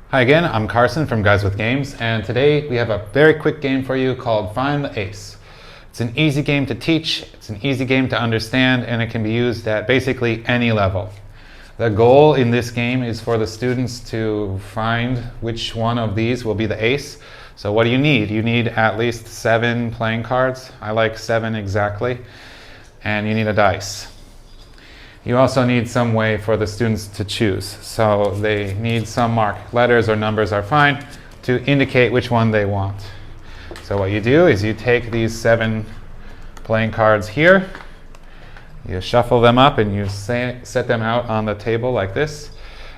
Hi again, I'm Carson from Guys with Games, and today we have a very quick game for you called Find the Ace. It's an easy game to teach, it's an easy game to understand, and it can be used at basically any level. The goal in this game is for the students to find which one of these will be the ace. So what do you need? You need at least 7 playing cards. I like 7 exactly. And you need a dice. You also need some way for the students to choose. So they need some mark. Letters or numbers are fine to indicate which one they want. So what you do is you take these 7 playing cards here, you shuffle them up and you set them out on the table like this.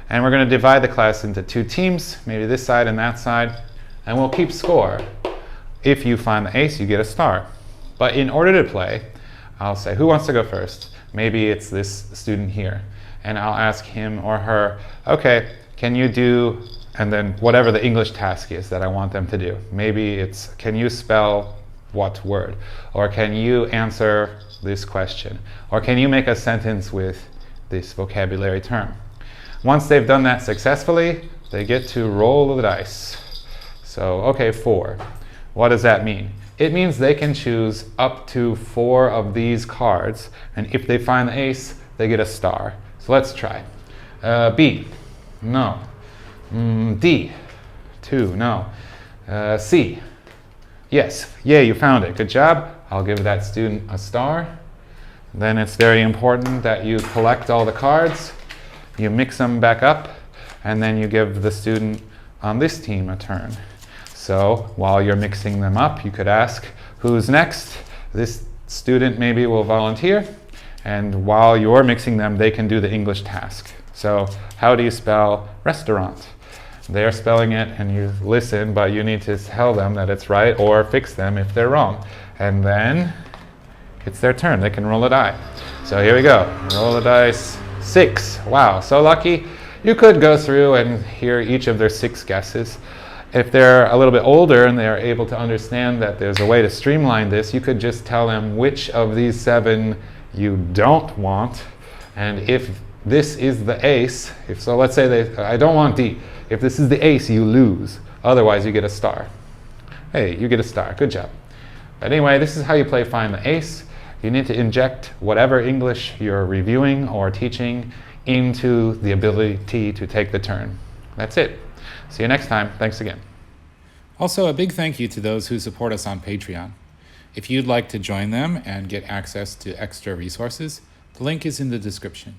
And we're going to divide the class into 2 teams, maybe this side and that side, and we'll keep score. If you find the ace, you get a star. But in order to play, I'll say, who wants to go first? Maybe it's this student here. And I'll ask him or her, okay, can you do, and then whatever the English task is that I want them to do. Maybe it's, can you spell what word? Or can you answer this question? Or can you make a sentence with this vocabulary term? Once they've done that successfully, they get to roll the dice. So, okay, 4. What does that mean? It means they can choose up to 4 of these cards, and if they find the ace, they get a star. So let's try. B, no. D, 2, no. C, yes, yay, you found it, good job. I'll give that student a star. Then it's very important that you collect all the cards, you mix them back up, and then you give the student on this team a turn. So while you're mixing them up, you could ask, who's next? This student maybe will volunteer, and while you're mixing them, they can do the English task. So how do you spell restaurant? They're spelling it and you listen, but you need to tell them that it's right or fix them if they're wrong. And then it's their turn, they can roll a die. So here we go, roll the dice, 6. Wow, so lucky. You could go through and hear each of their 6 guesses. If they're a little bit older and they're able to understand that there's a way to streamline this, you could just tell them which of these 7 you don't want. And if this is the ace, so let's say I don't want D. If this is the ace, you lose. Otherwise, you get a star. Hey, you get a star, good job. But anyway, this is how you play Find the Ace. You need to inject whatever English you're reviewing or teaching into the ability to take the turn. That's it. See you next time. Thanks again. Also, a big thank you to those who support us on Patreon. If you'd like to join them and get access to extra resources, the link is in the description.